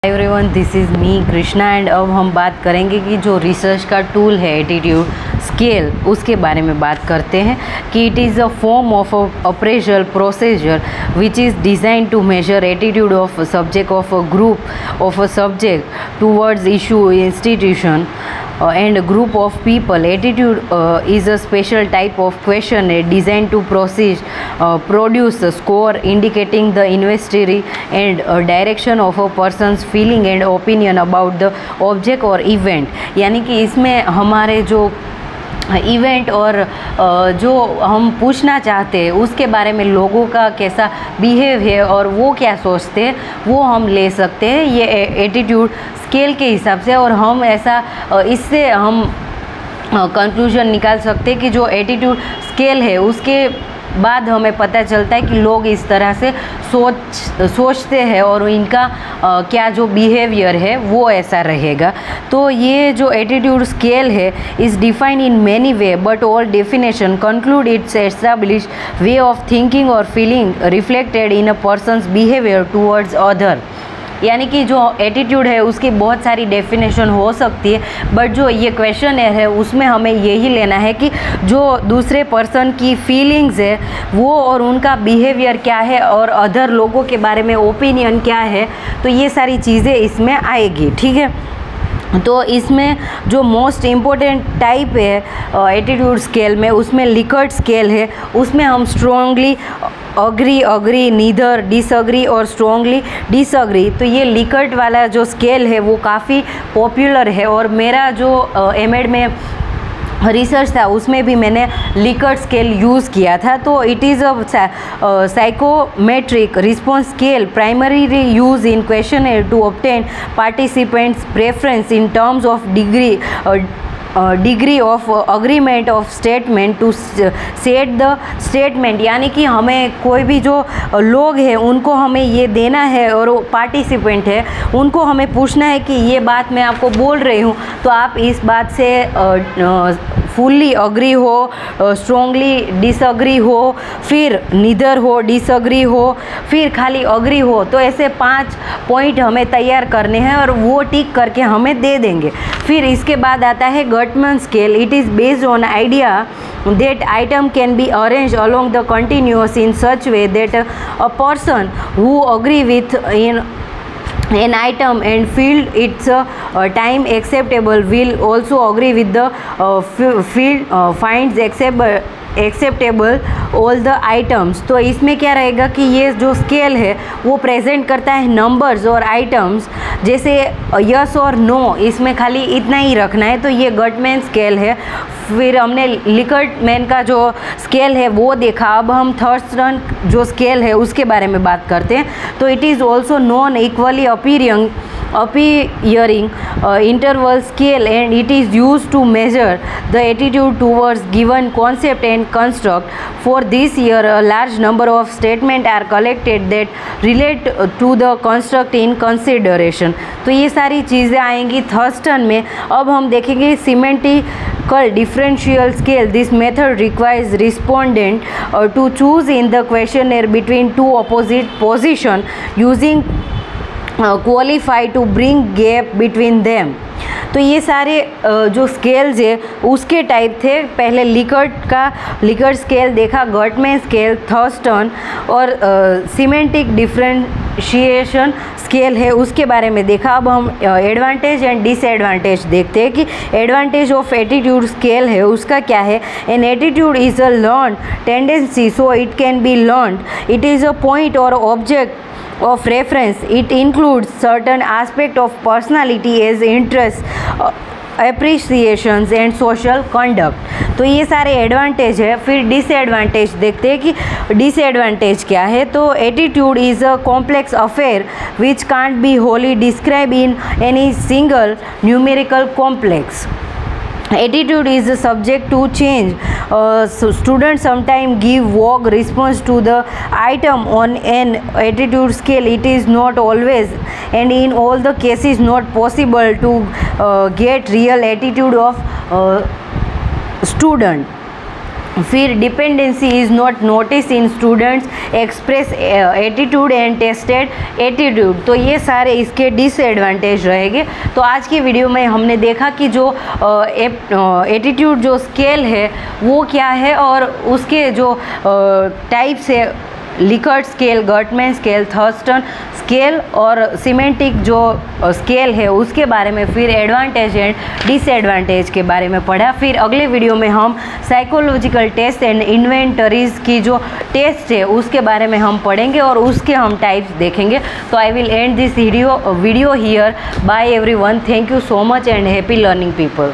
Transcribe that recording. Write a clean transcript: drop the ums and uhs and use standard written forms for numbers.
Everyone, this is me Krishna and अब हम बात करेंगे कि जो रिसर्च का टूल है एटीट्यूड स्केल, उसके बारे में बात करते हैं कि it is a form of appraisal procedure which is design to measure attitude of subject of a group of a subject towards issue institution and a group of people. Attitude is a special type of questionnaire designed to produce a score indicating the investiry and direction of a person's feeling and opinion about the object or event. यानी कि इसमें हमारे जो event और जो हम पूछना चाहते हैं उसके बारे में लोगों का कैसा बिहेव है और वो क्या सोचते हैं वो हम ले सकते हैं ये एटीट्यूड स्केल के हिसाब से। और हम ऐसा इससे हम कंक्लूजन निकाल सकते हैं कि जो एटीट्यूड स्केल है उसके बाद हमें पता चलता है कि लोग इस तरह से सोचते हैं और इनका क्या जो बिहेवियर है वो ऐसा रहेगा। तो ये जो एटीट्यूड स्केल है is defined in many way but all definition conclude it's establish way of thinking और feeling reflected in a person's behaviour towards other. यानी कि जो एटीट्यूड है उसकी बहुत सारी डेफिनेशन हो सकती है बट जो ये क्वेश्चन है उसमें हमें यही लेना है कि जो दूसरे पर्सन की फीलिंग्स है वो और उनका बिहेवियर क्या है और अदर लोगों के बारे में ओपिनियन क्या है, तो ये सारी चीज़ें इसमें आएगी। ठीक है, तो इसमें जो मोस्ट इम्पोर्टेंट टाइप है एटीट्यूड स्केल में उसमें लिकर्ट स्केल है। उसमें हम स्ट्रॉन्गली अग्री नीदर डिसअग्री और स्ट्रॉन्गली डिसअग्री। तो ये लिकर्ट वाला जो स्केल है वो काफ़ी पॉपुलर है और मेरा जो एमएड में रिसर्च था उसमें भी मैंने लिकर्ट स्केल यूज़ किया था। तो it is a psychometric response scale primarily use in questionnaire to obtain participants preference in terms of degree of agreement of statement to set the statement. यानी कि हमें कोई भी जो लोग हैं उनको हमें ये देना है और पार्टिसिपेंट है उनको हमें पूछना है कि ये बात मैं आपको बोल रही हूँ तो आप इस बात से फुल्ली अग्री हो, स्ट्रॉन्गली डिसअग्री हो, फिर नीदर हो, डिसअग्री हो, फिर खाली अग्री हो। तो ऐसे 5 पॉइंट हमें तैयार करने हैं और वो टिक करके हमें दे देंगे। फिर इसके बाद आता है Guttmann scale. It is based on idea that item can be arranged along the continuous in such way that a person who agree with in an item and feel its time acceptable will also agree with the field finds acceptable all the items। तो इसमें क्या रहेगा कि ये जो scale है वो present करता है नंबर्स और आइटम्स, जैसे यस और नो इसमें खाली इतना ही रखना है। तो ये गटमैन स्केल है। फिर हमने लिकर्ट मैन का जो स्केल है वो देखा। अब हम थर्स्टन जो स्केल है उसके बारे में बात करते हैं। तो it is also non equally appearing interval scale and it is used to measure the attitude towards given concept and construct. For this year a large number of statements are collected that relate to the construct in consideration। तो ये सारी चीज़ें आएंगी Thurston में। अब हम देखेंगे semantical differential scale। This method requires respondent to choose in the questionnaire between two opposite position using qualify to bring gap between them। तो ये सारे जो स्केल्स है उसके टाइप थे। पहले लिकर्ट स्केल देखा, गटमैन स्केल, थर्स्टन और सिमेंटिक डिफरेंशिएशन स्केल है उसके बारे में देखा। अब हम एडवांटेज एंड डिसएडवांटेज देखते हैं कि एडवांटेज ऑफ एटीट्यूड स्केल है उसका क्या है। An attitude is a learn tendency so it can be learned. It is a point और object of reference. It includes certain aspect of personality as interests, appreciations and social conduct। तो ये सारे advantage है। फिर disadvantage देखते हैं कि disadvantage क्या है। तो attitude is a complex affair which can't be Holi describe in any single numerical complex. Attitude is subject to change. Students sometimes give vague response to the item on an attitude scale. It is not always and in all the cases not possible to get real attitude of student। फिर dependency is not notice in students express attitude and tested attitude. तो ये सारे इसके disadvantage रहेंगे। तो आज की video में हमने देखा कि जो एटीट्यूड जो स्केल है वो क्या है और उसके जो टाइप्स है, Likert scale, Guttman scale, Thurstone scale और सिमेंटिक जो स्केल है उसके बारे में, फिर एडवांटेज एंड डिसएडवांटेज के बारे में पढ़ा। फिर अगले वीडियो में हम साइकोलॉजिकल टेस्ट एंड इन्वेंटरीज की जो टेस्ट है उसके बारे में हम पढ़ेंगे और उसके हम टाइप्स देखेंगे। तो I will end this video here. Bye everyone, thank you so much and happy learning people.